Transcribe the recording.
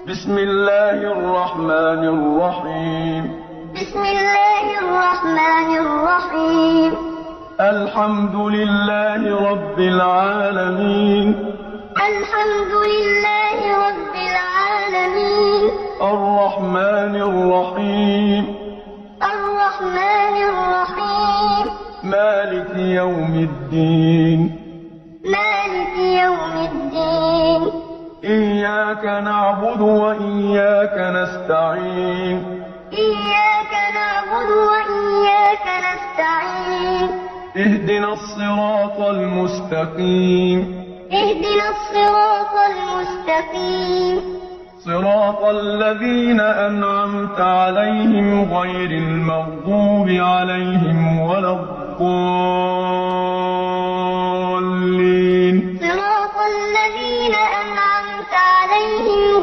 بسم الله الرحمن الرحيم. بسم الله الرحمن الرحيم. الحمد لله رب العالمين. الحمد لله رب العالمين. الرحمن الرحيم. الرحمن الرحيم. مالك يوم الدين. مالك يوم الدين. إياك نعبد وإياك نستعين. إياك نعبد وإياك نستعين. اهدنا الصراط المستقيم. اهدنا الصراط المستقيم. صراط الذين أنعمت عليهم غير المغضوب عليهم ولا الضالين. صراط الذين أنعمت عليهم